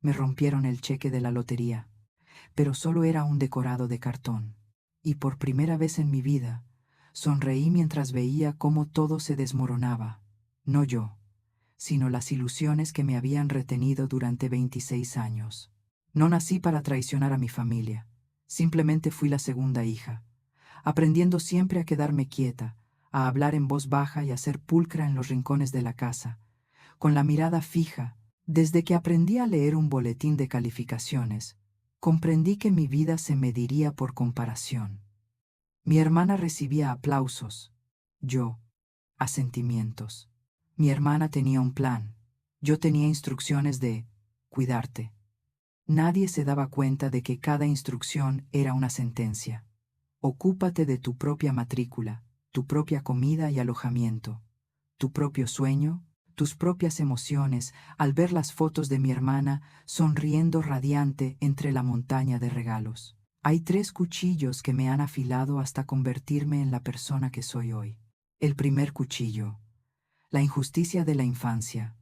me rompieron el cheque de la lotería, pero solo era un decorado de cartón. Y por primera vez en mi vida, sonreí mientras veía cómo todo se desmoronaba. No yo, sino las ilusiones que me habían retenido durante 26 años. No nací para traicionar a mi familia. Simplemente fui la segunda hija, aprendiendo siempre a quedarme quieta, a hablar en voz baja y a ser pulcra en los rincones de la casa, con la mirada fija. Desde que aprendí a leer un boletín de calificaciones, comprendí que mi vida se mediría por comparación. Mi hermana recibía aplausos, yo, asentimientos. Mi hermana tenía un plan, yo tenía instrucciones de cuidarte. Nadie se daba cuenta de que cada instrucción era una sentencia. Ocúpate de tu propia matrícula, tu propia comida y alojamiento, tu propio sueño, tus propias emociones, al ver las fotos de mi hermana sonriendo radiante entre la montaña de regalos. Hay 3 cuchillos que me han afilado hasta convertirme en la persona que soy hoy. El primer cuchillo, la injusticia de la infancia,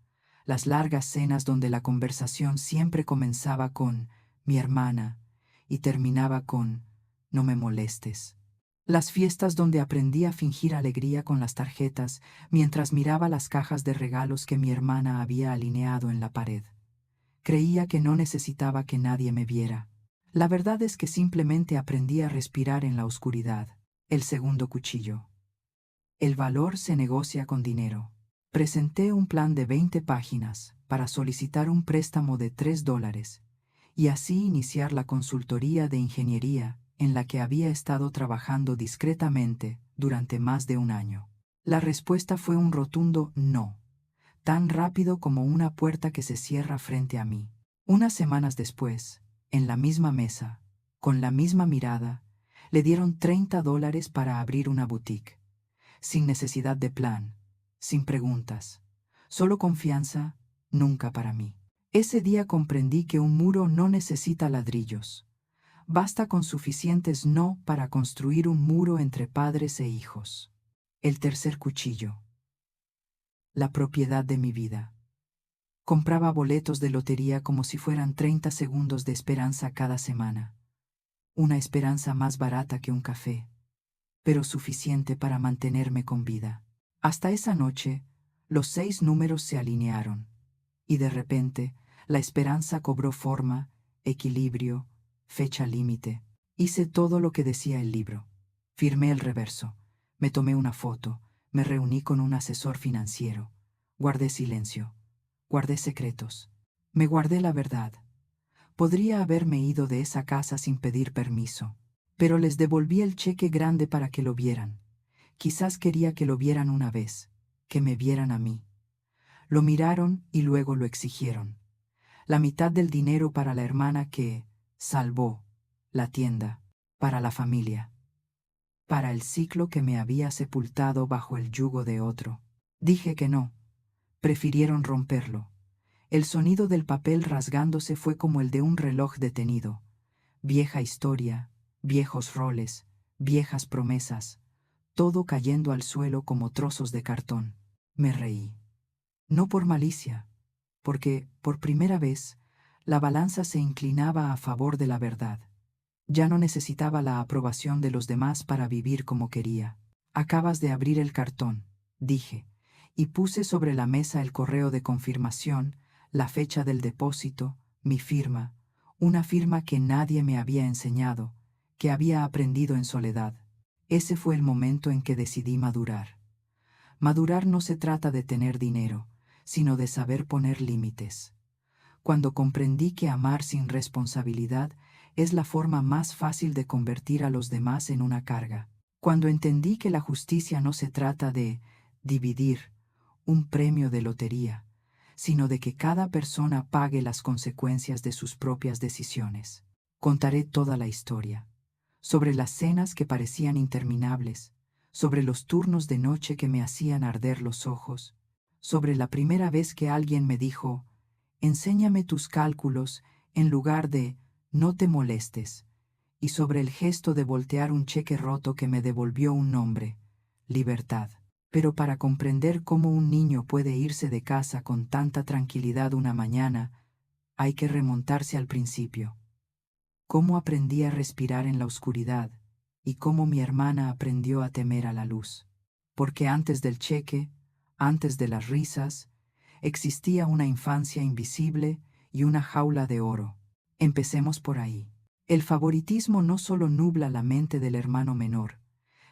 las largas cenas donde la conversación siempre comenzaba con mi hermana y terminaba con no me molestes. Las fiestas donde aprendí a fingir alegría con las tarjetas mientras miraba las cajas de regalos que mi hermana había alineado en la pared. Creía que no necesitaba que nadie me viera. La verdad es que simplemente aprendí a respirar en la oscuridad. El segundo cuchillo. El valor se negocia con dinero. Presenté un plan de 20 páginas para solicitar un préstamo de $3 y así iniciar la consultoría de ingeniería en la que había estado trabajando discretamente durante más de un año. La respuesta fue un rotundo no, tan rápido como una puerta que se cierra frente a mí. Unas semanas después, en la misma mesa, con la misma mirada, le dieron $30 para abrir una boutique, sin necesidad de plan, sin preguntas, solo confianza, nunca para mí. Ese día comprendí que un muro no necesita ladrillos. Basta con suficientes no para construir un muro entre padres e hijos. El tercer cuchillo. La propiedad de mi vida. Compraba boletos de lotería como si fueran 30 segundos de esperanza cada semana. Una esperanza más barata que un café, pero suficiente para mantenerme con vida. Hasta esa noche, los 6 números se alinearon, y de repente, la esperanza cobró forma, equilibrio, fecha límite. Hice todo lo que decía el libro. Firmé el reverso, me tomé una foto, me reuní con un asesor financiero, guardé silencio, guardé secretos, me guardé la verdad. Podría haberme ido de esa casa sin pedir permiso, pero les devolví el cheque grande para que lo vieran. Quizás quería que lo vieran una vez, que me vieran a mí. Lo miraron y luego lo exigieron. La mitad del dinero para la hermana que salvó la tienda, para la familia, para el ciclo que me había sepultado bajo el yugo de otro. Dije que no. Prefirieron romperlo. El sonido del papel rasgándose fue como el de un reloj detenido. Vieja historia, viejos roles, viejas promesas, todo cayendo al suelo como trozos de cartón. Me reí. No por malicia, porque, por primera vez, la balanza se inclinaba a favor de la verdad. Ya no necesitaba la aprobación de los demás para vivir como quería. Acabas de abrir el cartón, dije, y puse sobre la mesa el correo de confirmación, la fecha del depósito, mi firma, una firma que nadie me había enseñado, que había aprendido en soledad. Ese fue el momento en que decidí madurar. Madurar no se trata de tener dinero, sino de saber poner límites. Cuando comprendí que amar sin responsabilidad es la forma más fácil de convertir a los demás en una carga. Cuando entendí que la justicia no se trata de dividir un premio de lotería, sino de que cada persona pague las consecuencias de sus propias decisiones. Contaré toda la historia, sobre las cenas que parecían interminables, sobre los turnos de noche que me hacían arder los ojos, sobre la primera vez que alguien me dijo, enséñame tus cálculos en lugar de no te molestes, y sobre el gesto de voltear un cheque roto que me devolvió un nombre, libertad. Pero para comprender cómo un niño puede irse de casa con tanta tranquilidad una mañana, Hay que remontarse al principio. Cómo aprendí a respirar en la oscuridad y cómo mi hermana aprendió a temer a la luz. Porque antes del cheque, antes de las risas, existía una infancia invisible y una jaula de oro. Empecemos por ahí. El favoritismo no solo nubla la mente del hermano menor,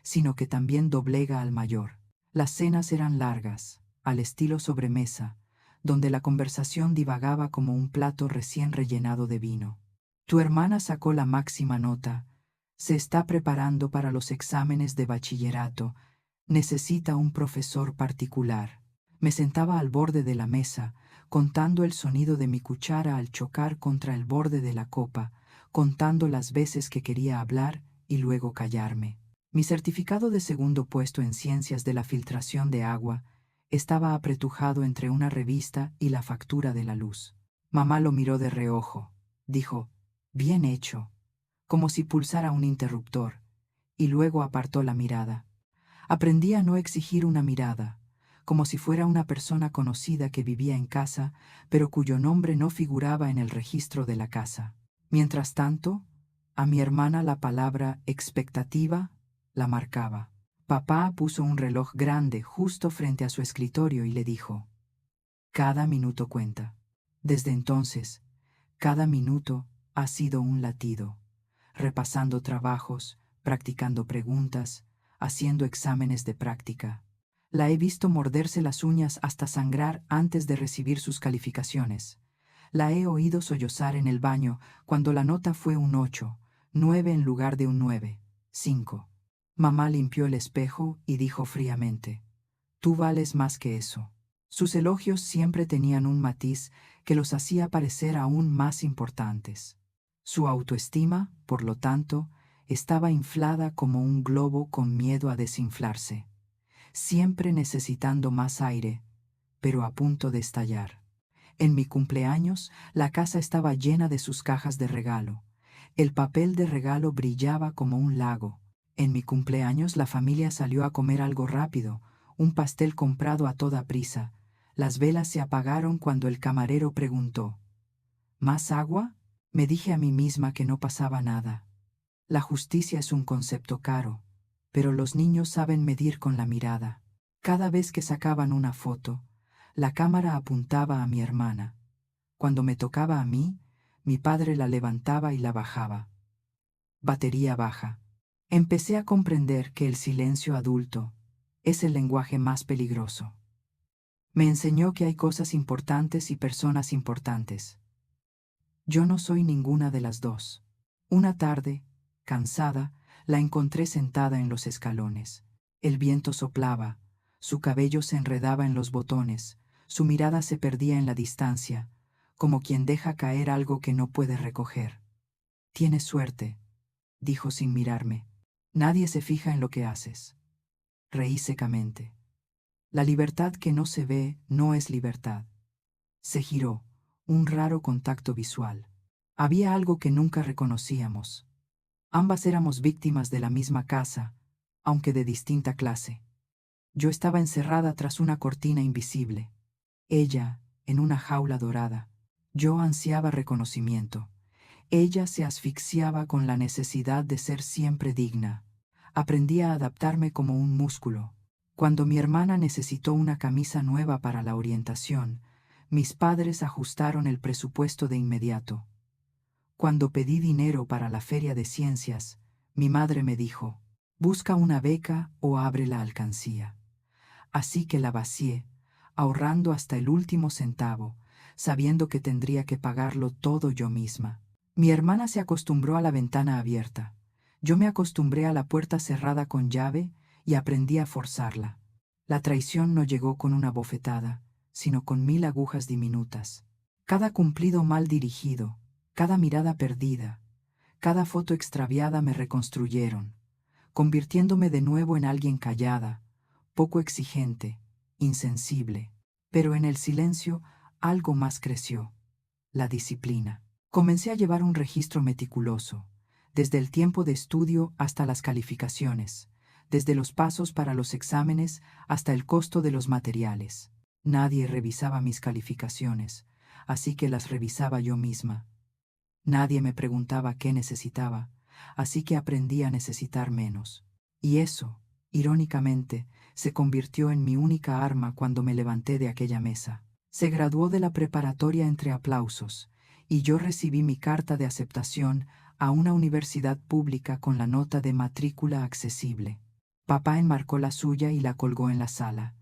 sino que también doblega al mayor. Las cenas eran largas, al estilo sobremesa, donde la conversación divagaba como un plato recién rellenado de vino. Tu hermana sacó la máxima nota, se está preparando para los exámenes de bachillerato, necesita un profesor particular. Me sentaba al borde de la mesa, contando el sonido de mi cuchara al chocar contra el borde de la copa, contando las veces que quería hablar y luego callarme. Mi certificado de segundo puesto en ciencias de la filtración de agua estaba apretujado entre una revista y la factura de la luz. Mamá lo miró de reojo. Dijo, «Bien hecho», como si pulsara un interruptor, y luego apartó la mirada. Aprendí a no exigir una mirada, como si fuera una persona conocida que vivía en casa, pero cuyo nombre no figuraba en el registro de la casa. Mientras tanto, a mi hermana la palabra expectativa la marcaba. Papá puso un reloj grande justo frente a su escritorio y le dijo, «Cada minuto cuenta». Desde entonces, cada minuto ha sido un latido, repasando trabajos, practicando preguntas, haciendo exámenes de práctica. La he visto morderse las uñas hasta sangrar antes de recibir sus calificaciones. La he oído sollozar en el baño cuando la nota fue un 8, 9 en lugar de un 9, 5. Mamá limpió el espejo y dijo fríamente, «Tú vales más que eso». Sus elogios siempre tenían un matiz que los hacía parecer aún más importantes. Su autoestima, por lo tanto, estaba inflada como un globo con miedo a desinflarse, siempre necesitando más aire, pero a punto de estallar. En mi cumpleaños, la casa estaba llena de sus cajas de regalo. El papel de regalo brillaba como un lago. En mi cumpleaños, la familia salió a comer algo rápido, un pastel comprado a toda prisa. Las velas se apagaron cuando el camarero preguntó, ¿más agua? Me dije a mí misma que no pasaba nada. La justicia es un concepto caro, pero los niños saben medir con la mirada. Cada vez que sacaban una foto, la cámara apuntaba a mi hermana. Cuando me tocaba a mí, mi padre la levantaba y la bajaba. Batería baja. Empecé a comprender que el silencio adulto es el lenguaje más peligroso. Me enseñó que hay cosas importantes y personas importantes. Yo no soy ninguna de las dos. Una tarde, cansada, la encontré sentada en los escalones. El viento soplaba, su cabello se enredaba en los botones, su mirada se perdía en la distancia, como quien deja caer algo que no puede recoger. «Tienes suerte», dijo sin mirarme. «Nadie se fija en lo que haces». Reí secamente. La libertad que no se ve no es libertad. Se giró, un raro contacto visual. Había algo que nunca reconocíamos. Ambas éramos víctimas de la misma casa, aunque de distinta clase. Yo estaba encerrada tras una cortina invisible. Ella, en una jaula dorada. Yo ansiaba reconocimiento. Ella se asfixiaba con la necesidad de ser siempre digna. Aprendí a adaptarme como un músculo. Cuando mi hermana necesitó una camisa nueva para la orientación, mis padres ajustaron el presupuesto de inmediato. Cuando pedí dinero para la feria de ciencias, mi madre me dijo, «Busca una beca o abre la alcancía». Así que la vacié, ahorrando hasta el último centavo, sabiendo que tendría que pagarlo todo yo misma. Mi hermana se acostumbró a la ventana abierta. Yo me acostumbré a la puerta cerrada con llave y aprendí a forzarla. La traición no llegó con una bofetada, sino con 1000 agujas diminutas. Cada cumplido mal dirigido, cada mirada perdida, cada foto extraviada me reconstruyeron, convirtiéndome de nuevo en alguien callada, poco exigente, insensible. Pero en el silencio algo más creció: la disciplina. Comencé a llevar un registro meticuloso, desde el tiempo de estudio hasta las calificaciones, desde los pasos para los exámenes hasta el costo de los materiales. Nadie revisaba mis calificaciones, así que las revisaba yo misma. Nadie me preguntaba qué necesitaba, así que aprendí a necesitar menos. Y eso, irónicamente, se convirtió en mi única arma cuando me levanté de aquella mesa. Se graduó de la preparatoria entre aplausos, y yo recibí mi carta de aceptación a una universidad pública con la nota de matrícula accesible. Papá enmarcó la suya y la colgó en la sala.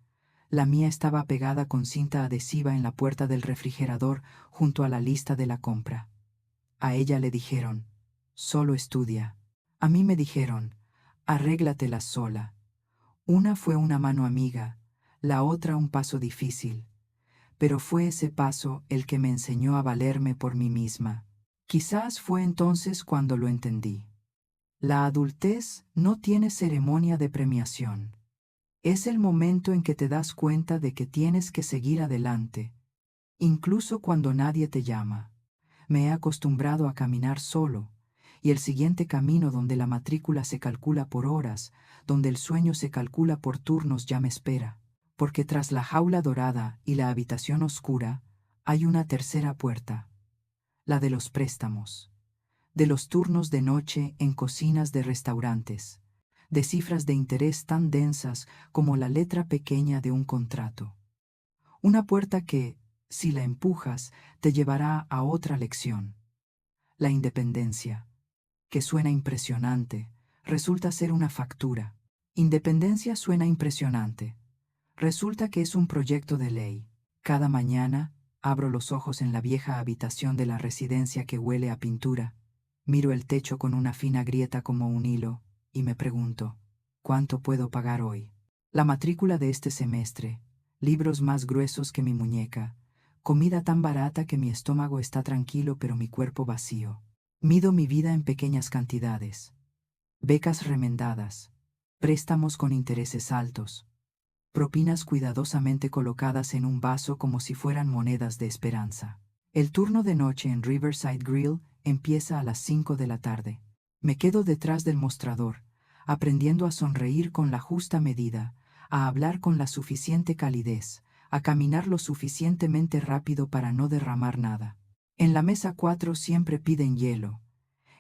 La mía estaba pegada con cinta adhesiva en la puerta del refrigerador junto a la lista de la compra. A ella le dijeron, solo estudia. A mí me dijeron, arréglatelas sola. Una fue una mano amiga, la otra un paso difícil. Pero fue ese paso el que me enseñó a valerme por mí misma. Quizás fue entonces cuando lo entendí. La adultez no tiene ceremonia de premiación. Es el momento en que te das cuenta de que tienes que seguir adelante, incluso cuando nadie te llama. Me he acostumbrado a caminar solo, y el siguiente camino donde la matrícula se calcula por horas, donde el sueño se calcula por turnos ya me espera, porque tras la jaula dorada y la habitación oscura hay una tercera puerta, la de los préstamos, de los turnos de noche en cocinas de restaurantes, de cifras de interés tan densas como la letra pequeña de un contrato. Una puerta que, si la empujas, te llevará a otra lección. La independencia, que suena impresionante, resulta ser una factura. Independencia suena impresionante. Resulta que es un proyecto de ley. Cada mañana, abro los ojos en la vieja habitación de la residencia que huele a pintura, miro el techo con una fina grieta como un hilo, y me pregunto, ¿cuánto puedo pagar hoy? La matrícula de este semestre, libros más gruesos que mi muñeca, comida tan barata que mi estómago está tranquilo pero mi cuerpo vacío. Mido mi vida en pequeñas cantidades. Becas remendadas, préstamos con intereses altos, propinas cuidadosamente colocadas en un vaso como si fueran monedas de esperanza. El turno de noche en Riverside Grill empieza a las 5 de la tarde. Me quedo detrás del mostrador, aprendiendo a sonreír con la justa medida, a hablar con la suficiente calidez, a caminar lo suficientemente rápido para no derramar nada. En la mesa 4 siempre piden hielo.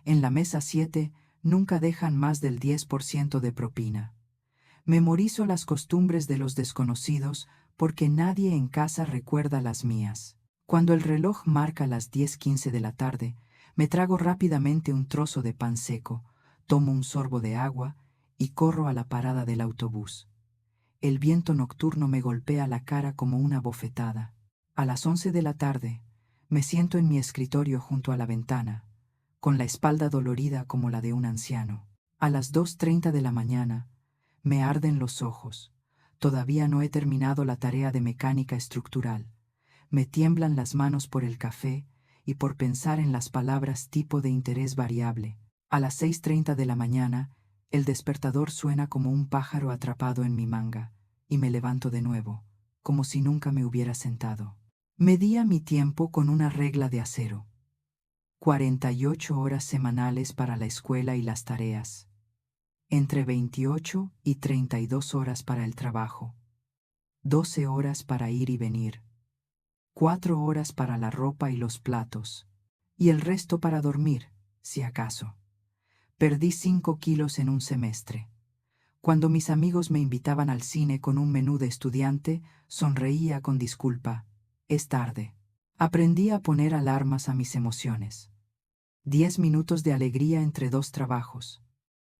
En la mesa 7 nunca dejan más del 10% de propina. Memorizo las costumbres de los desconocidos porque nadie en casa recuerda las mías. Cuando el reloj marca las 10:15 de la tarde, me trago rápidamente un trozo de pan seco, tomo un sorbo de agua y corro a la parada del autobús. El viento nocturno me golpea la cara como una bofetada. A las 11 de la tarde, me siento en mi escritorio junto a la ventana, con la espalda dolorida como la de un anciano. A las 2:30 de la mañana, me arden los ojos. Todavía no he terminado la tarea de mecánica estructural. Me tiemblan las manos por el café y por pensar en las palabras tipo de interés variable. A las 6:30 de la mañana, el despertador suena como un pájaro atrapado en mi manga, y me levanto de nuevo, como si nunca me hubiera sentado. Medía mi tiempo con una regla de acero. 48 horas semanales para la escuela y las tareas. Entre 28 y 32 horas para el trabajo. 12 horas para ir y venir. 4 horas para la ropa y los platos. Y el resto para dormir, si acaso. Perdí 5 kilos en un semestre. Cuando mis amigos me invitaban al cine con un menú de estudiante, sonreía con disculpa. Es tarde. Aprendí a poner alarmas a mis emociones. 10 minutos de alegría entre 2 trabajos.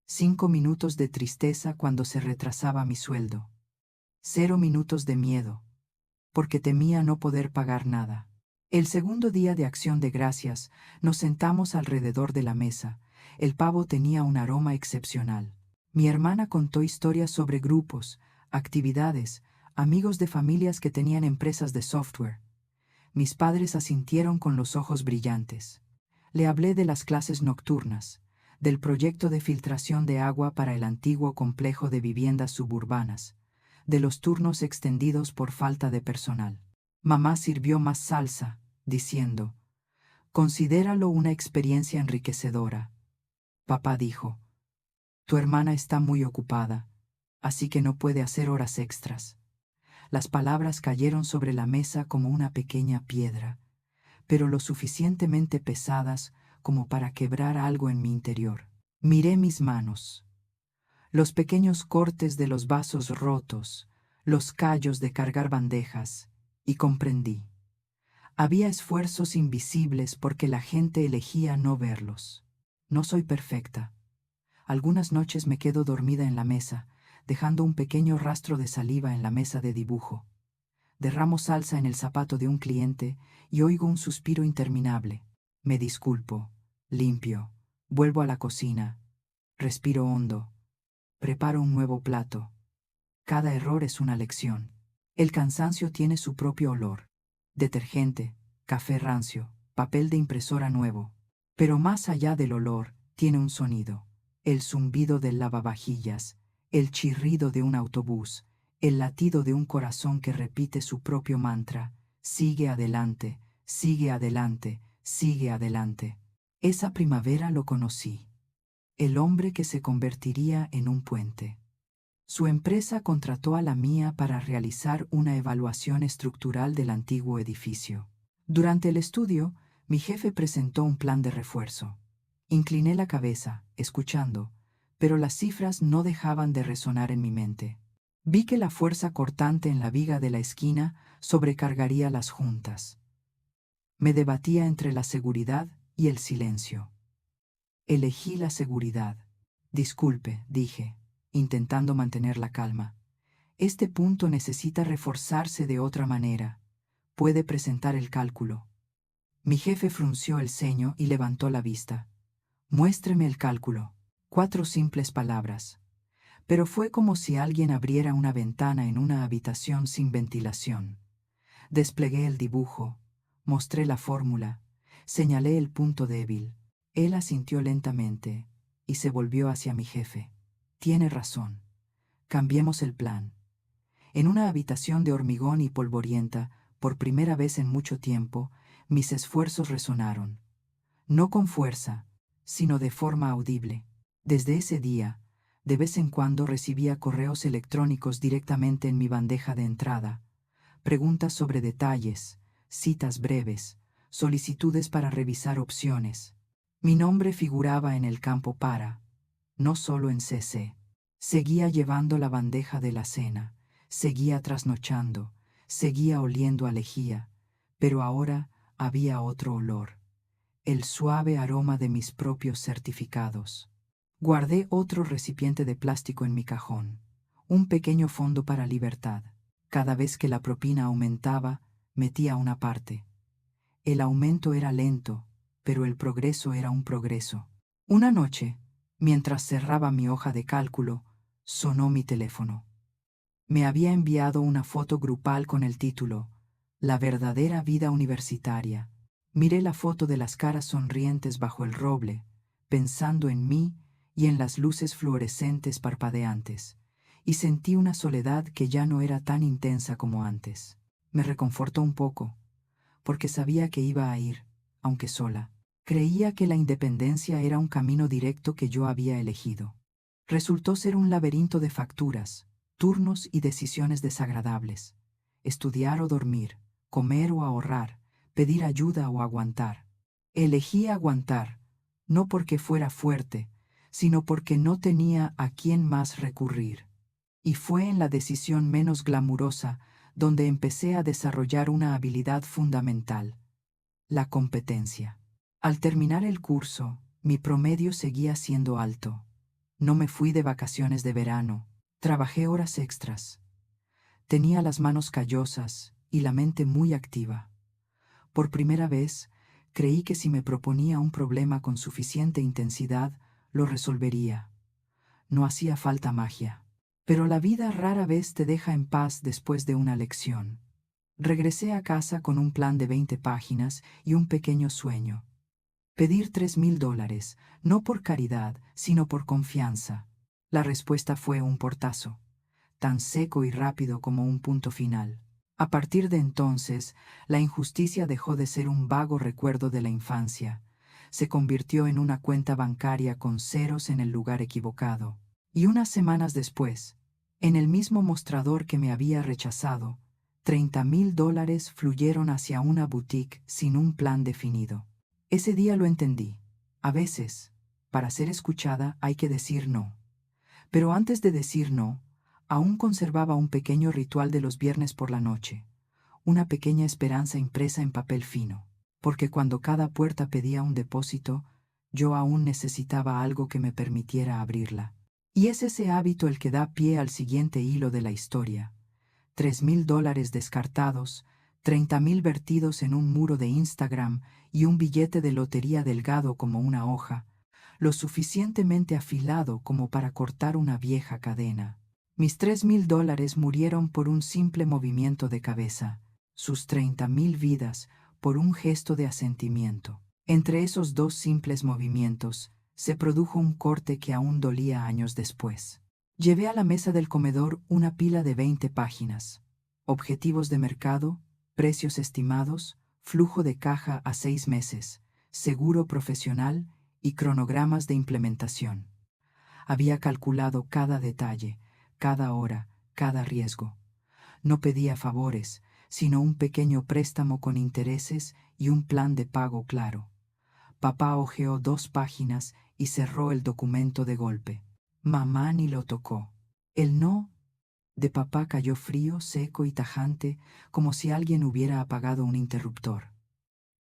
5 minutos de tristeza cuando se retrasaba mi sueldo. 0 minutos de miedo, porque temía no poder pagar nada. El segundo día de Acción de Gracias, nos sentamos alrededor de la mesa. El pavo tenía un aroma excepcional. Mi hermana contó historias sobre grupos, actividades, amigos de familias que tenían empresas de software. Mis padres asintieron con los ojos brillantes. Le hablé de las clases nocturnas, del proyecto de filtración de agua para el antiguo complejo de viviendas suburbanas, de los turnos extendidos por falta de personal. Mamá sirvió más salsa, diciendo, «Considéralo una experiencia enriquecedora». Papá dijo, «Tu hermana está muy ocupada, así que no puede hacer horas extras». Las palabras cayeron sobre la mesa como una pequeña piedra. pero lo suficientemente pesadas como para quebrar algo en mi interior. Miré mis manos, los pequeños cortes de los vasos rotos, los callos de cargar bandejas, y comprendí. Había esfuerzos invisibles porque la gente elegía no verlos. No soy perfecta. Algunas noches me quedo dormida en la mesa, dejando un pequeño rastro de saliva en la mesa de dibujo. Derramo salsa en el zapato de un cliente y oigo un suspiro interminable. Me disculpo, limpio, vuelvo a la cocina, respiro hondo, preparo un nuevo plato. Cada error es una lección. El cansancio tiene su propio olor. Detergente, café rancio, papel de impresora nuevo. Pero más allá del olor, tiene un sonido. El zumbido del lavavajillas, el chirrido de un autobús, el latido de un corazón que repite su propio mantra: sigue adelante, sigue adelante, sigue adelante. Esa primavera lo conocí. El hombre que se convertiría en un puente. Su empresa contrató a la mía para realizar una evaluación estructural del antiguo edificio. Durante el estudio, mi jefe presentó un plan de refuerzo. Incliné la cabeza, escuchando, pero las cifras no dejaban de resonar en mi mente. Vi que la fuerza cortante en la viga de la esquina sobrecargaría las juntas. Me debatía entre la seguridad y el silencio. Elegí la seguridad. Disculpe, dije, intentando mantener la calma. Este punto necesita reforzarse de otra manera. ¿Puede presentar el cálculo? Mi jefe frunció el ceño y levantó la vista. Muéstreme el cálculo. 4 simples palabras. Pero fue como si alguien abriera una ventana en una habitación sin ventilación. Desplegué el dibujo, mostré la fórmula, señalé el punto débil. Él asintió lentamente y se volvió hacia mi jefe. Tiene razón. Cambiemos el plan. En una habitación de hormigón y polvorienta, por primera vez en mucho tiempo, mis esfuerzos resonaron. No con fuerza, sino de forma audible. Desde ese día, de vez en cuando recibía correos electrónicos directamente en mi bandeja de entrada, preguntas sobre detalles, citas breves, solicitudes para revisar opciones. Mi nombre figuraba en el campo para, no solo en CC. Seguía llevando la bandeja de la cena, seguía trasnochando, seguía oliendo a lejía, pero ahora había otro olor, el suave aroma de mis propios certificados. Guardé otro recipiente de plástico en mi cajón, un pequeño fondo para libertad. Cada vez que la propina aumentaba, metía una parte. El aumento era lento, pero el progreso era un progreso. Una noche, mientras cerraba mi hoja de cálculo, sonó mi teléfono. Me había enviado una foto grupal con el título La verdadera vida universitaria. Miré la foto de las caras sonrientes bajo el roble, pensando en mí y en las luces fluorescentes parpadeantes, y sentí una soledad que ya no era tan intensa como antes. Me reconfortó un poco, porque sabía que iba a ir, aunque sola. Creía que la independencia era un camino directo que yo había elegido. Resultó ser un laberinto de facturas, turnos y decisiones desagradables. Estudiar o dormir, comer o ahorrar, pedir ayuda o aguantar. Elegí aguantar, no porque fuera fuerte, sino porque no tenía a quién más recurrir. Y fue en la decisión menos glamurosa donde empecé a desarrollar una habilidad fundamental: la competencia. Al terminar el curso, mi promedio seguía siendo alto. No me fui de vacaciones de verano, trabajé horas extras. Tenía las manos callosas y la mente muy activa. Por primera vez, creí que si me proponía un problema con suficiente intensidad, lo resolvería. No hacía falta magia. Pero la vida rara vez te deja en paz después de una lección. Regresé a casa con un plan de 20 páginas y un pequeño sueño. Pedir $3,000, no por caridad, sino por confianza. La respuesta fue un portazo, tan seco y rápido como un punto final. A partir de entonces, la injusticia dejó de ser un vago recuerdo de la infancia. Se convirtió en una cuenta bancaria con ceros en el lugar equivocado. Y unas semanas después, en el mismo mostrador que me había rechazado, $30,000 fluyeron hacia una boutique sin un plan definido. Ese día lo entendí. A veces, para ser escuchada hay que decir no. Pero antes de decir no, aún conservaba un pequeño ritual de los viernes por la noche, una pequeña esperanza impresa en papel fino, porque cuando cada puerta pedía un depósito, yo aún necesitaba algo que me permitiera abrirla. Y es ese hábito el que da pie al siguiente hilo de la historia. $3,000 descartados, 30,000 vertidos en un muro de Instagram y un billete de lotería delgado como una hoja, lo suficientemente afilado como para cortar una vieja cadena. Mis $3,000 murieron por un simple movimiento de cabeza, sus 30,000 vidas por un gesto de asentimiento. Entre esos dos simples movimientos se produjo un corte que aún dolía años después. Llevé a la mesa del comedor una pila de 20 páginas. Objetivos de mercado, precios estimados, flujo de caja a 6 meses, seguro profesional y cronogramas de implementación. Había calculado cada detalle, cada hora, cada riesgo. No pedía favores, sino un pequeño préstamo con intereses y un plan de pago claro. Papá hojeó 2 páginas y cerró el documento de golpe. Mamá ni lo tocó. El no de papá cayó frío, seco y tajante, como si alguien hubiera apagado un interruptor.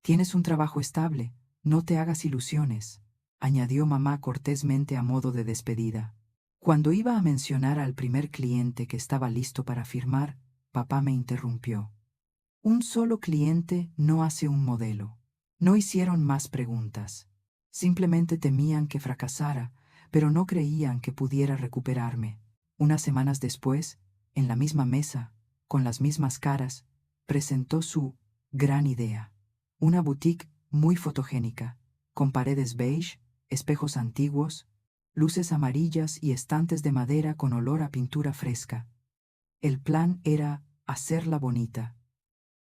Tienes un trabajo estable, no te hagas ilusiones, añadió mamá cortésmente a modo de despedida. Cuando iba a mencionar al primer cliente que estaba listo para firmar, papá me interrumpió. Un solo cliente no hace un modelo. No hicieron más preguntas. Simplemente temían que fracasara, pero no creían que pudiera recuperarme. Unas semanas después, en la misma mesa, con las mismas caras, presentó su gran idea. Una boutique muy fotogénica, con paredes beige, espejos antiguos, luces amarillas y estantes de madera con olor a pintura fresca. El plan era hacerla bonita,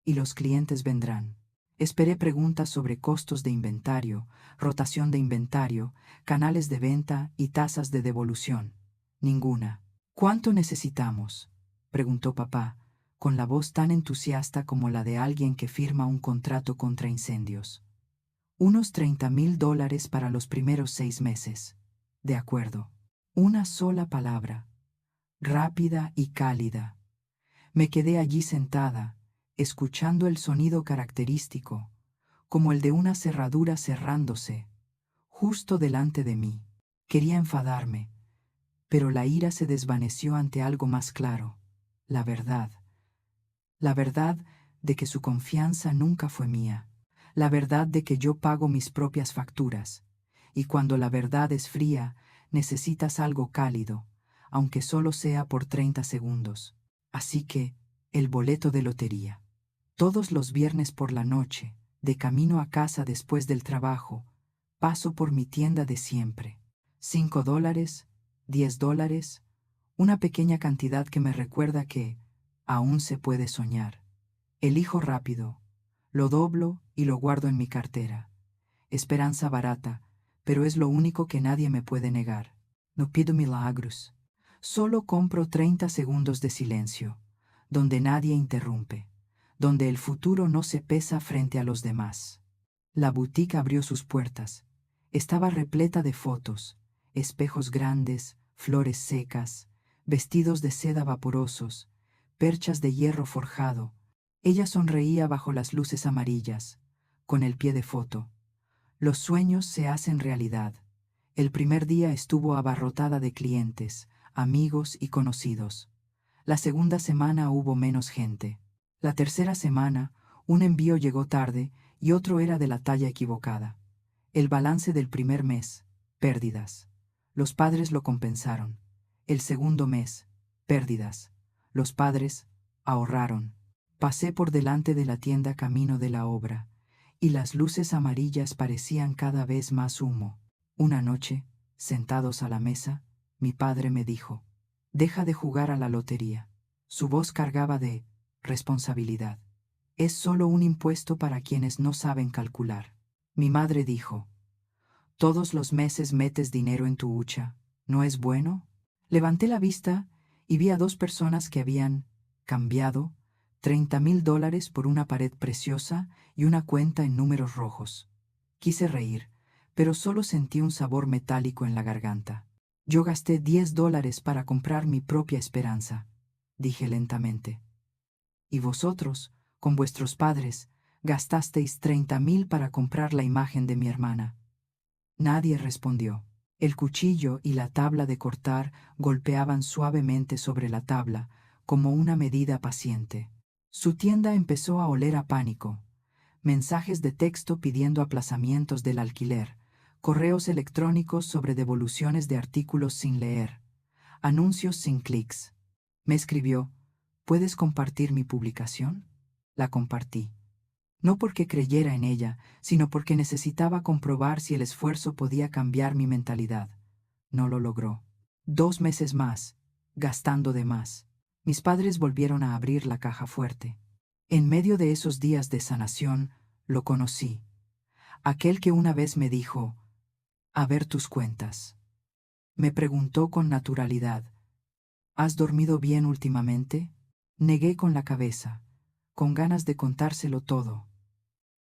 y los clientes vendrán. Esperé preguntas sobre costos de inventario, rotación de inventario, canales de venta y tasas de devolución. Ninguna. ¿Cuánto necesitamos?, preguntó papá, con la voz tan entusiasta como la de alguien que firma un contrato contra incendios. Unos $30,000 para los primeros 6 meses. De acuerdo. Una sola palabra. Rápida y cálida. Me quedé allí sentada, escuchando el sonido característico, como el de una cerradura cerrándose, justo delante de mí. Quería enfadarme, pero la ira se desvaneció ante algo más claro, la verdad. La verdad de que su confianza nunca fue mía, la verdad de que yo pago mis propias facturas, y cuando la verdad es fría, necesitas algo cálido, aunque solo sea por 30 segundos. Así que, el boleto de lotería. Todos los viernes por la noche, de camino a casa después del trabajo, paso por mi tienda de siempre. $5, $10, una pequeña cantidad que me recuerda que aún se puede soñar. Elijo rápido, lo doblo y lo guardo en mi cartera. Esperanza barata, pero es lo único que nadie me puede negar. No pido milagros. Solo compro 30 segundos de silencio, donde nadie interrumpe, donde el futuro no se pesa frente a los demás. La boutique abrió sus puertas. Estaba repleta de fotos, espejos grandes, flores secas, vestidos de seda vaporosos, perchas de hierro forjado. Ella sonreía bajo las luces amarillas, con el pie de foto. Los sueños se hacen realidad. El primer día estuvo abarrotada de clientes, amigos y conocidos. La segunda semana hubo menos gente. La tercera semana, un envío llegó tarde y otro era de la talla equivocada. El balance del primer mes, pérdidas. Los padres lo compensaron. El segundo mes, pérdidas. Los padres ahorraron. Pasé por delante de la tienda camino de la obra, y las luces amarillas parecían cada vez más humo. Una noche, sentados a la mesa, mi padre me dijo: «Deja de jugar a la lotería». Su voz cargaba de responsabilidad. «Es solo un impuesto para quienes no saben calcular». Mi madre dijo: «Todos los meses metes dinero en tu hucha, ¿no es bueno?». Levanté la vista y vi a 2 personas que habían cambiado, $30,000 por una pared preciosa y una cuenta en números rojos. Quise reír, pero solo sentí un sabor metálico en la garganta. Yo gasté $10 para comprar mi propia esperanza, dije lentamente. Y vosotros, con vuestros padres, gastasteis 30,000 para comprar la imagen de mi hermana. Nadie respondió. El cuchillo y la tabla de cortar golpeaban suavemente sobre la tabla, como una medida paciente. Su tienda empezó a oler a pánico. Mensajes de texto pidiendo aplazamientos del alquiler, correos electrónicos sobre devoluciones de artículos sin leer, anuncios sin clics. Me escribió: ¿puedes compartir mi publicación? La compartí. No porque creyera en ella, sino porque necesitaba comprobar si el esfuerzo podía cambiar mi mentalidad. No lo logró. 2 meses más, gastando de más. Mis padres volvieron a abrir la caja fuerte. En medio de esos días de sanación, lo conocí. Aquel que una vez me dijo: a ver tus cuentas. Me preguntó con naturalidad: ¿has dormido bien últimamente? Negué con la cabeza, con ganas de contárselo todo.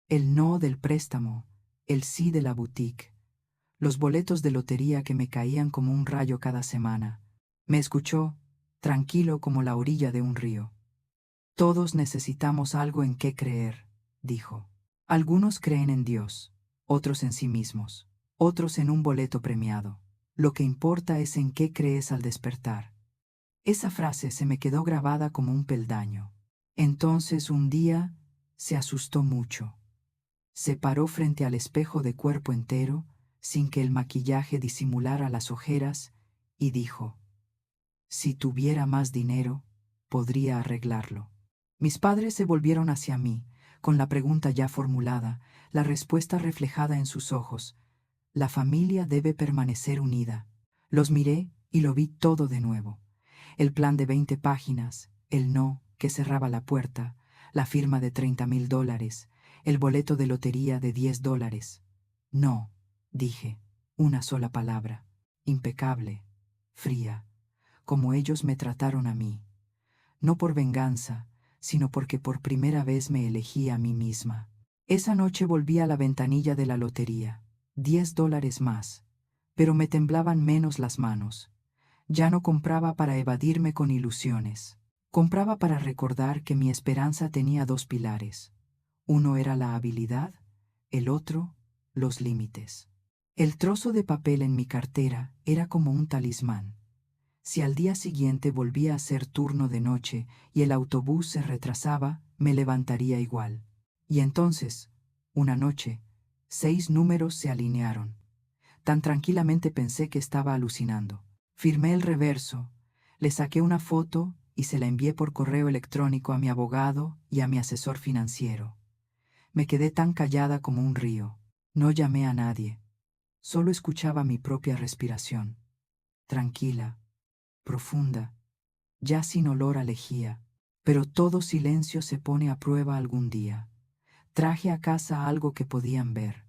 El no del préstamo, el sí de la boutique, los boletos de lotería que me caían como un rayo cada semana. Me escuchó, tranquilo como la orilla de un río. Todos necesitamos algo en qué creer, dijo. Algunos creen en Dios, otros en sí mismos, otros en un boleto premiado. Lo que importa es en qué crees al despertar. Esa frase se me quedó grabada como un peldaño. Entonces un día se asustó mucho. Se paró frente al espejo de cuerpo entero, sin que el maquillaje disimulara las ojeras, y dijo: si tuviera más dinero, podría arreglarlo. Mis padres se volvieron hacia mí, con la pregunta ya formulada, la respuesta reflejada en sus ojos. La familia debe permanecer unida. Los miré y lo vi todo de nuevo. El plan de 20 páginas, el no que cerraba la puerta, la firma de $30,000, el boleto de lotería de $10. No, dije, una sola palabra, impecable, fría, como ellos me trataron a mí. No por venganza, sino porque por primera vez me elegí a mí misma. Esa noche volví a la ventanilla de la lotería. $10 más, pero me temblaban menos las manos. Ya no compraba para evadirme con ilusiones. Compraba para recordar que mi esperanza tenía 2 pilares. Uno era la habilidad, el otro, los límites. El trozo de papel en mi cartera era como un talismán. Si al día siguiente volvía a ser turno de noche y el autobús se retrasaba, me levantaría igual. Y entonces, una noche, 6 números se alinearon. Tan tranquilamente pensé que estaba alucinando. Firmé el reverso, le saqué una foto y se la envié por correo electrónico a mi abogado y a mi asesor financiero. Me quedé tan callada como un río. No llamé a nadie. Solo escuchaba mi propia respiración. Tranquila, profunda, ya sin olor a lejía. Pero todo silencio se pone a prueba algún día. Traje a casa algo que podían ver.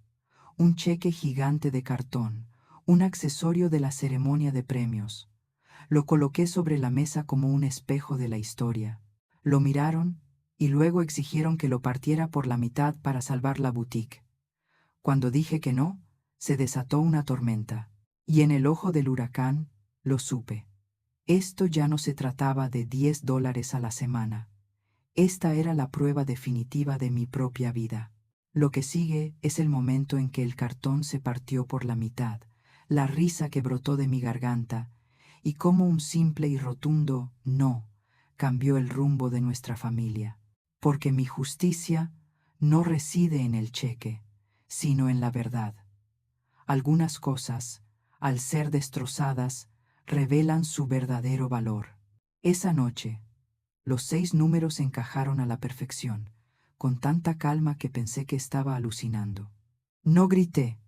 Un cheque gigante de cartón, un accesorio de la ceremonia de premios. Lo coloqué sobre la mesa como un espejo de la historia. Lo miraron y luego exigieron que lo partiera por la mitad para salvar la boutique. Cuando dije que no, se desató una tormenta. Y en el ojo del huracán, lo supe. Esto ya no se trataba de $10 a la semana. Esta era la prueba definitiva de mi propia vida. Lo que sigue es el momento en que el cartón se partió por la mitad, la risa que brotó de mi garganta, y cómo un simple y rotundo no cambió el rumbo de nuestra familia. Porque mi justicia no reside en el cheque, sino en la verdad. Algunas cosas, al ser destrozadas, revelan su verdadero valor. Esa noche, los 6 números encajaron a la perfección, con tanta calma que pensé que estaba alucinando. No grité.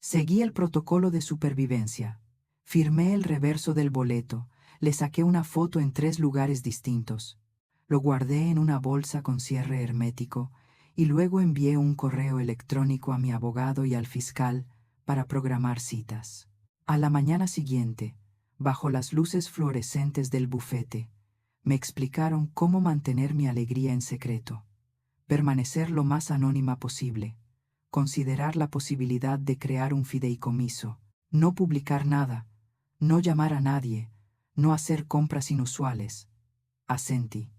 Seguí el protocolo de supervivencia. Firmé el reverso del boleto, le saqué una foto en 3 lugares distintos. Lo guardé en una bolsa con cierre hermético y luego envié un correo electrónico a mi abogado y al fiscal para programar citas. A la mañana siguiente, bajo las luces fluorescentes del bufete, Me explicaron cómo mantener mi alegría en secreto, permanecer lo más anónima posible, considerar la posibilidad de crear un fideicomiso, no publicar nada, no llamar a nadie, no hacer compras inusuales. Asentí.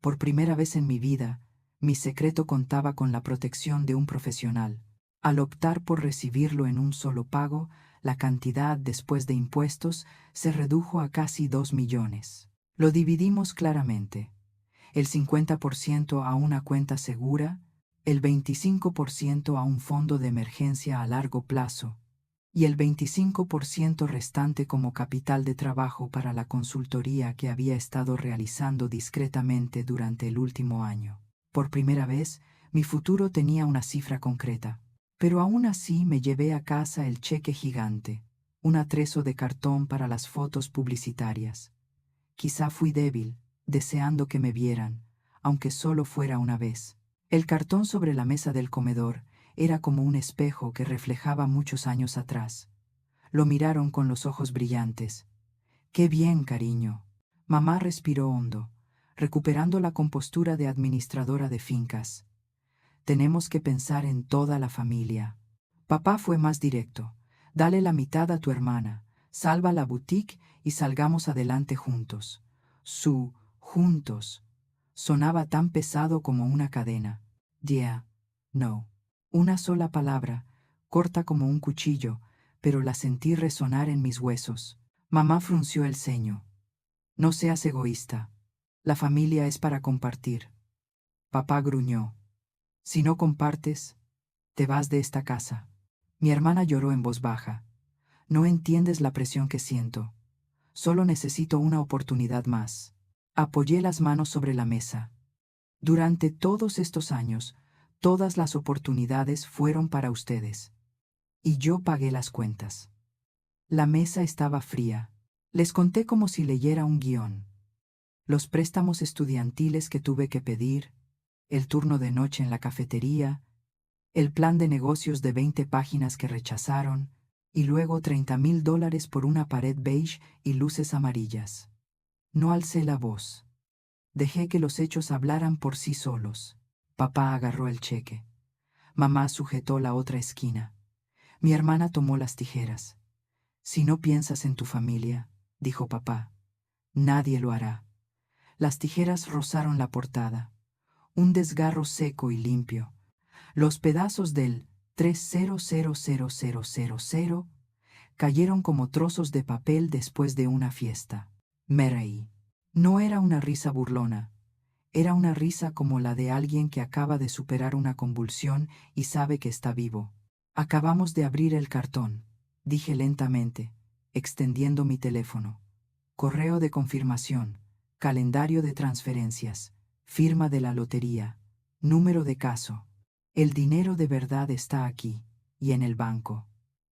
Por primera vez en mi vida, mi secreto contaba con la protección de un profesional. Al optar por recibirlo en un solo pago, la cantidad después de impuestos se redujo a casi 2 millones. Lo dividimos claramente. El 50% a una cuenta segura, el 25% a un fondo de emergencia a largo plazo, y el 25% restante como capital de trabajo para la consultoría que había estado realizando discretamente durante el último año. Por primera vez, mi futuro tenía una cifra concreta. Pero aún así me llevé a casa el cheque gigante, un atrezo de cartón para las fotos publicitarias. Quizá fui débil, deseando que me vieran, aunque solo fuera una vez. El cartón sobre la mesa del comedor era como un espejo que reflejaba muchos años atrás. Lo miraron con los ojos brillantes. «Qué bien, cariño». Mamá respiró hondo, recuperando la compostura de administradora de fincas. «Tenemos que pensar en toda la familia». Papá fue más directo. «Dale la mitad a tu hermana, salva la boutique y salgamos adelante juntos». Juntos sonaba tan pesado como una cadena. No. Una sola palabra, corta como un cuchillo, pero la sentí resonar en mis huesos. Mamá frunció el ceño. «No seas egoísta. La familia es para compartir». Papá gruñó. «Si no compartes, te vas de esta casa». Mi hermana lloró en voz baja. «No entiendes la presión que siento. Solo necesito una oportunidad más». Apoyé las manos sobre la mesa. Durante todos estos años, todas las oportunidades fueron para ustedes. Y yo pagué las cuentas. La mesa estaba fría. Les conté como si leyera un guión. Los préstamos estudiantiles que tuve que pedir, el turno de noche en la cafetería, el plan de negocios de 20 páginas que rechazaron, y luego $30,000 por una pared beige y luces amarillas. No alcé la voz. Dejé que los hechos hablaran por sí solos. Papá agarró el cheque. Mamá sujetó la otra esquina. Mi hermana tomó las tijeras. «Si no piensas en tu familia», dijo papá, «nadie lo hará». Las tijeras rozaron la portada. Un desgarro seco y limpio. Los pedazos del 300000 cayeron como trozos de papel después de una fiesta. Me reí. No era una risa burlona. Era una risa como la de alguien que acaba de superar una convulsión y sabe que está vivo. «Acabamos de abrir el cartón», dije lentamente, extendiendo mi teléfono. «Correo de confirmación, calendario de transferencias, firma de la lotería, número de caso. El dinero de verdad está aquí, y en el banco».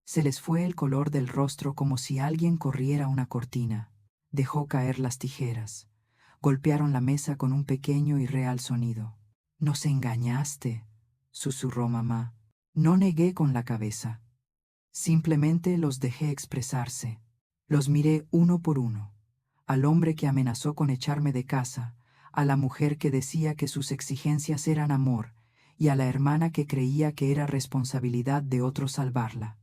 Se les fue el color del rostro como si alguien corriera una cortina. Dejó caer las tijeras. Golpearon la mesa con un pequeño y real sonido. «Nos engañaste», susurró mamá. No negué con la cabeza. Simplemente los dejé expresarse. Los miré uno por uno. Al hombre que amenazó con echarme de casa, a la mujer que decía que sus exigencias eran amor, y a la hermana que creía que era responsabilidad de otro salvarla.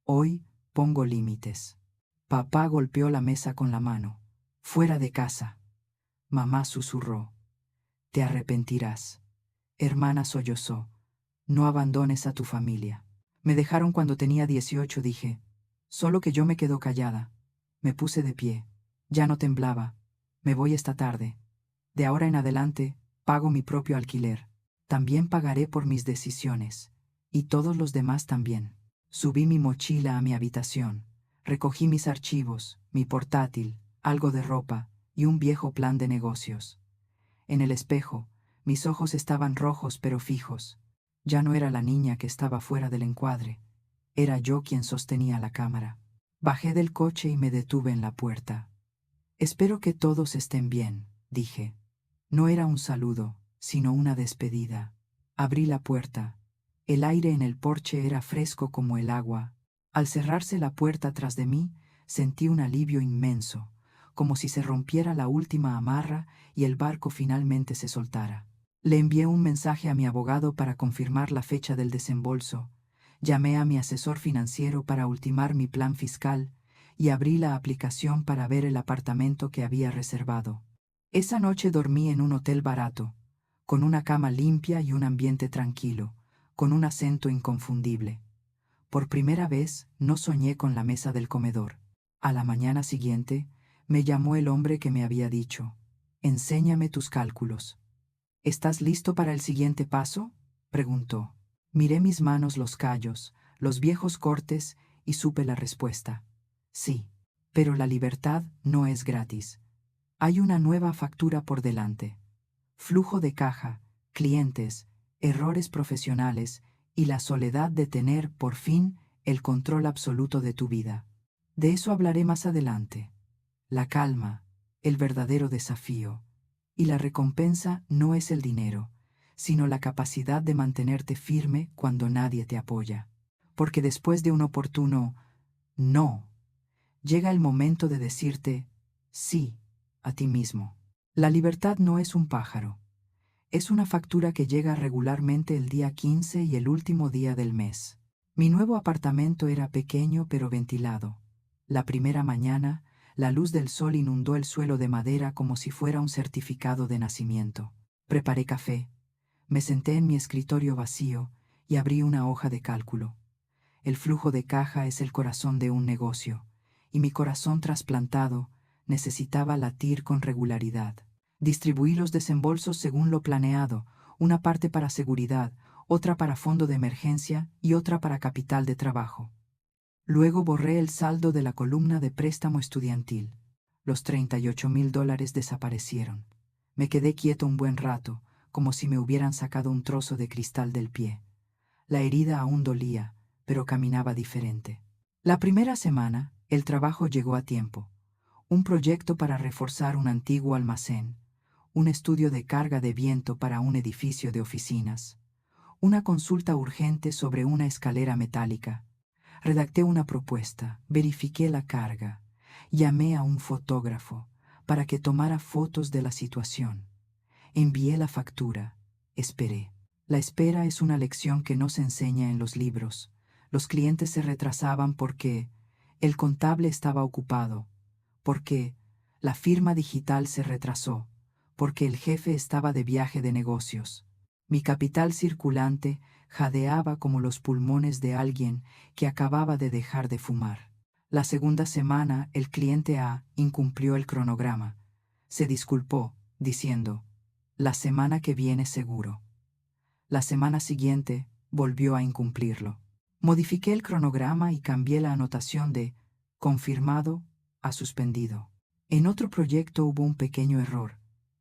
Hoy pongo límites. Papá golpeó la mesa con la mano. «Fuera de casa». Mamá susurró. «Te arrepentirás». Hermana sollozó. «No abandones a tu familia». Me dejaron cuando tenía 18, dije. Solo que yo me quedo callada. Me puse de pie. Ya no temblaba. «Me voy esta tarde. De ahora en adelante, pago mi propio alquiler. También pagaré por mis decisiones. Y todos los demás también». Subí mi mochila a mi habitación. Recogí mis archivos, mi portátil, algo de ropa y un viejo plan de negocios. En el espejo, mis ojos estaban rojos pero fijos. Ya no era la niña que estaba fuera del encuadre. Era yo quien sostenía la cámara. Bajé del coche y me detuve en la puerta. «Espero que todos estén bien», dije. No era un saludo, sino una despedida. Abrí la puerta. El aire en el porche era fresco como el agua. Al cerrarse la puerta tras de mí, sentí un alivio inmenso, como si se rompiera la última amarra y el barco finalmente se soltara. Le envié un mensaje a mi abogado para confirmar la fecha del desembolso, llamé a mi asesor financiero para ultimar mi plan fiscal y abrí la aplicación para ver el apartamento que había reservado. Esa noche dormí en un hotel barato, con una cama limpia y un ambiente tranquilo, con un acento inconfundible. Por primera vez no soñé con la mesa del comedor. A la mañana siguiente me llamó el hombre que me había dicho: «Enséñame tus cálculos». «¿Estás listo para el siguiente paso?», preguntó. Miré mis manos, los callos, los viejos cortes y supe la respuesta. Sí, pero la libertad no es gratis. Hay una nueva factura por delante. Flujo de caja, clientes, errores profesionales y la soledad de tener, por fin, el control absoluto de tu vida. De eso hablaré más adelante. La calma, el verdadero desafío. Y la recompensa no es el dinero, sino la capacidad de mantenerte firme cuando nadie te apoya. Porque después de un oportuno no, llega el momento de decirte sí a ti mismo. La libertad no es un pájaro. Es una factura que llega regularmente el día 15 y el último día del mes. Mi nuevo apartamento era pequeño pero ventilado. La primera mañana, la luz del sol inundó el suelo de madera como si fuera un certificado de nacimiento. Preparé café, me senté en mi escritorio vacío y abrí una hoja de cálculo. El flujo de caja es el corazón de un negocio, y mi corazón trasplantado necesitaba latir con regularidad. Distribuí los desembolsos según lo planeado, una parte para seguridad, otra para fondo de emergencia y otra para capital de trabajo. Luego borré el saldo de la columna de préstamo estudiantil. Los $38,000 desaparecieron. Me quedé quieto un buen rato, como si me hubieran sacado un trozo de cristal del pie. La herida aún dolía, pero caminaba diferente. La primera semana, el trabajo llegó a tiempo. Un proyecto para reforzar un antiguo almacén, un estudio de carga de viento para un edificio de oficinas, una consulta urgente sobre una escalera metálica. Redacté una propuesta, verifiqué la carga, llamé a un fotógrafo para que tomara fotos de la situación. Envié la factura, esperé. La espera es una lección que no se enseña en los libros. Los clientes se retrasaban porque el contable estaba ocupado, porque la firma digital se retrasó, porque el jefe estaba de viaje de negocios. Mi capital circulante jadeaba como los pulmones de alguien que acababa de dejar de fumar. La segunda semana el cliente A incumplió el cronograma. Se disculpó, diciendo: «La semana que viene seguro». La semana siguiente volvió a incumplirlo. Modifiqué el cronograma y cambié la anotación de «confirmado» a «suspendido». En otro proyecto hubo un pequeño error.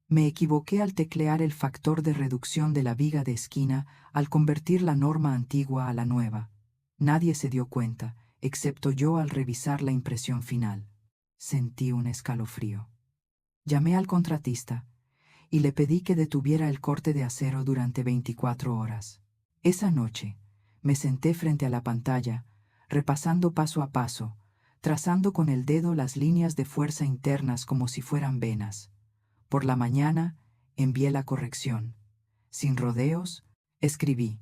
Me equivoqué al teclear el factor de reducción de la viga de esquina al convertir la norma antigua a la nueva. Nadie se dio cuenta, excepto yo al revisar la impresión final. Sentí un escalofrío. Llamé al contratista y le pedí que detuviera el corte de acero durante 24 horas. Esa noche, me senté frente a la pantalla, repasando paso a paso, trazando con el dedo las líneas de fuerza internas como si fueran venas. Por la mañana, envié la corrección. Sin rodeos, escribí: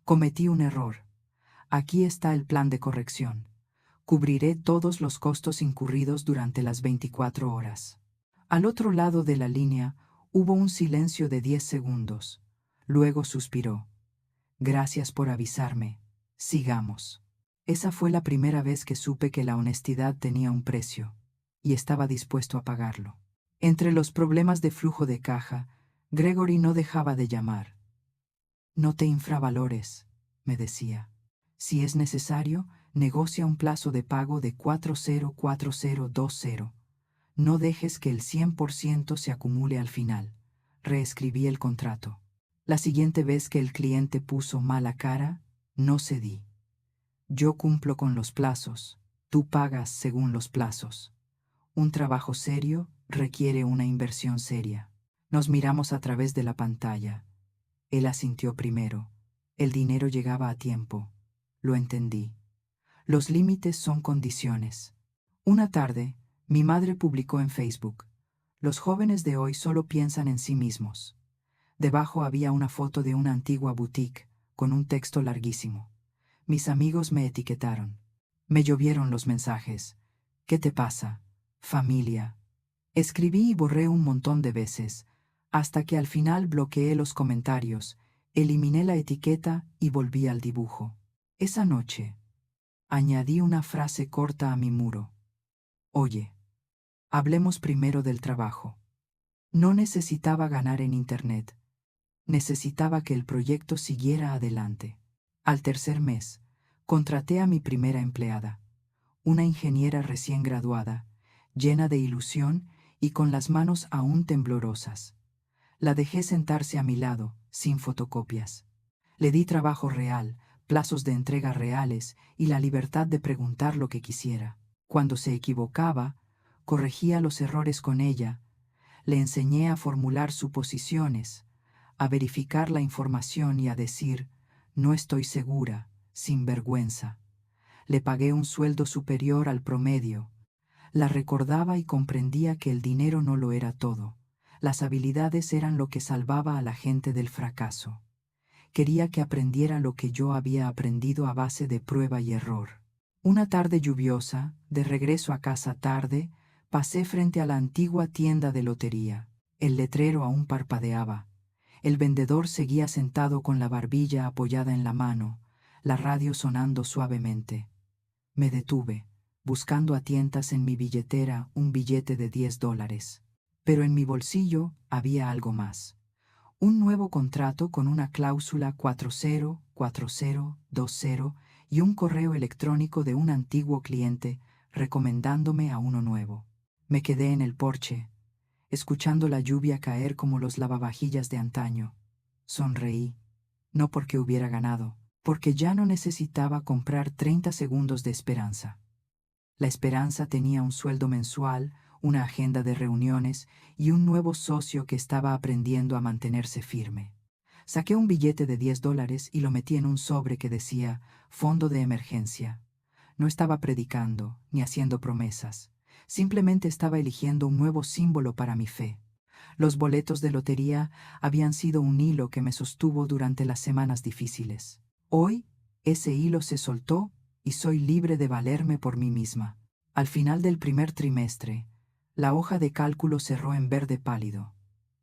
«Cometí un error. Aquí está el plan de corrección. Cubriré todos los costos incurridos durante las 24 horas». Al otro lado de la línea hubo un silencio de 10 segundos. Luego suspiró: «Gracias por avisarme. Sigamos». Esa fue la primera vez que supe que la honestidad tenía un precio, y estaba dispuesto a pagarlo. Entre los problemas de flujo de caja, Gregory no dejaba de llamar. «No te infravalores», me decía. «Si es necesario, negocia un plazo de pago de 404020. No dejes que el 100% se acumule al final». Reescribí el contrato. La siguiente vez que el cliente puso mala cara, no cedí. «Yo cumplo con los plazos, tú pagas según los plazos. Un trabajo serio requiere una inversión seria». Nos miramos a través de la pantalla. Él asintió primero. El dinero llegaba a tiempo. Lo entendí. Los límites son condiciones. Una tarde, Mi madre publicó en Facebook: los jóvenes de hoy solo piensan en sí mismos. Debajo había una foto de una antigua boutique, con un texto larguísimo. Mis amigos me etiquetaron. Me llovieron los mensajes. ¿Qué te pasa, familia? Escribí y borré un montón de veces, hasta que al final bloqueé los comentarios, eliminé la etiqueta y volví al dibujo. Esa noche, añadí una frase corta a mi muro. Oye, hablemos primero del trabajo. No necesitaba ganar en Internet. Necesitaba que el proyecto siguiera adelante. Al tercer mes, contraté a mi primera empleada, una ingeniera recién graduada, llena de ilusión y con las manos aún temblorosas. La dejé sentarse a mi lado, sin fotocopias. Le di trabajo real, plazos de entrega reales y la libertad de preguntar lo que quisiera. Cuando se equivocaba, corregía los errores con ella. Le enseñé a formular suposiciones, a verificar la información y a decir: no estoy segura, sin vergüenza. Le pagué un sueldo superior al promedio. La recordaba y comprendía que el dinero no lo era todo. Las habilidades eran lo que salvaba a la gente del fracaso. Quería que aprendiera lo que yo había aprendido a base de prueba y error. Una tarde lluviosa, de regreso a casa tarde, pasé frente a la antigua tienda de lotería. El letrero aún parpadeaba. El vendedor seguía sentado con la barbilla apoyada en la mano, la radio sonando suavemente. Me detuve, buscando a tientas en mi billetera un billete de $10. Pero en mi bolsillo había algo más. Un nuevo contrato con una cláusula 404020 y un correo electrónico de un antiguo cliente recomendándome a uno nuevo. Me quedé en el porche, escuchando la lluvia caer como los lavavajillas de antaño. Sonreí, no porque hubiera ganado, porque ya no necesitaba comprar 30 segundos de esperanza. La esperanza tenía un sueldo mensual, una agenda de reuniones y un nuevo socio que estaba aprendiendo a mantenerse firme. Saqué un billete de $10 y lo metí en un sobre que decía Fondo de Emergencia. No estaba predicando ni haciendo promesas. Simplemente estaba eligiendo un nuevo símbolo para mi fe. Los boletos de lotería habían sido un hilo que me sostuvo durante las semanas difíciles. Hoy, ese hilo se soltó y soy libre de valerme por mí misma. Al final del primer trimestre, la hoja de cálculo cerró en verde pálido.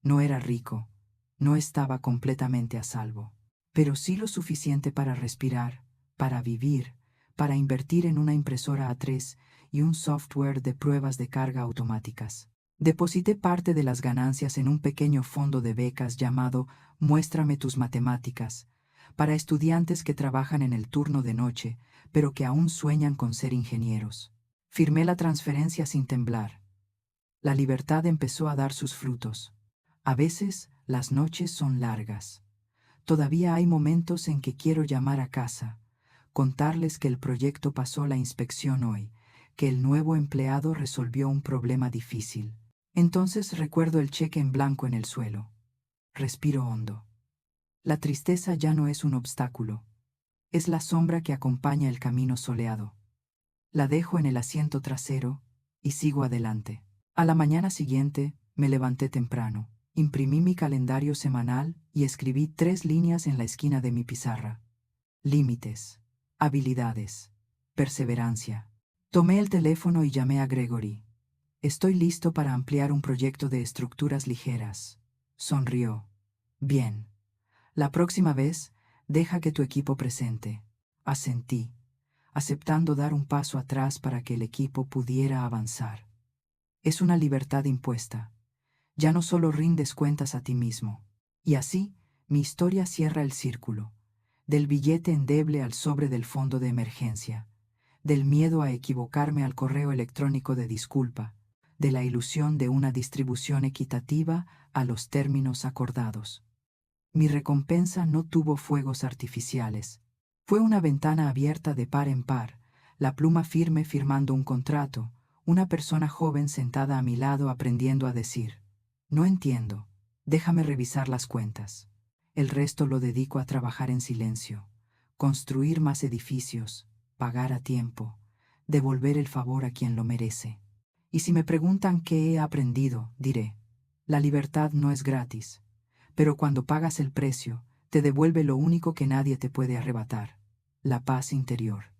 No era rico, no estaba completamente a salvo, pero sí lo suficiente para respirar, para vivir, para invertir en una impresora A3 y un software de pruebas de carga automáticas. Deposité parte de las ganancias en un pequeño fondo de becas llamado Muéstrame tus matemáticas, para estudiantes que trabajan en el turno de noche, pero que aún sueñan con ser ingenieros. Firmé la transferencia sin temblar. La libertad empezó a dar sus frutos. A veces las noches son largas. Todavía hay momentos en que quiero llamar a casa, contarles que el proyecto pasó la inspección hoy, que el nuevo empleado resolvió un problema difícil. Entonces recuerdo el cheque en blanco en el suelo. Respiro hondo. La tristeza ya no es un obstáculo. Es la sombra que acompaña el camino soleado. La dejo en el asiento trasero y sigo adelante. A la mañana siguiente me levanté temprano, imprimí mi calendario semanal y escribí 3 líneas en la esquina de mi pizarra. Límites, habilidades, perseverancia. Tomé el teléfono y llamé a Gregory. Estoy listo para ampliar un proyecto de estructuras ligeras. Sonrió. Bien. La próxima vez, deja que tu equipo presente. Asentí, aceptando dar un paso atrás para que el equipo pudiera avanzar. Es una libertad impuesta. Ya no solo rindes cuentas a ti mismo. Y así, mi historia cierra el círculo. Del billete endeble al sobre del fondo de emergencia. Del miedo a equivocarme al correo electrónico de disculpa. De la ilusión de una distribución equitativa a los términos acordados. Mi recompensa no tuvo fuegos artificiales. Fue una ventana abierta de par en par, la pluma firme firmando un contrato, una persona joven sentada a mi lado aprendiendo a decir: no entiendo, déjame revisar las cuentas. El resto lo dedico a trabajar en silencio, construir más edificios, pagar a tiempo, devolver el favor a quien lo merece. Y si me preguntan qué he aprendido, diré: la libertad no es gratis, pero cuando pagas el precio, te devuelve lo único que nadie te puede arrebatar: la paz interior.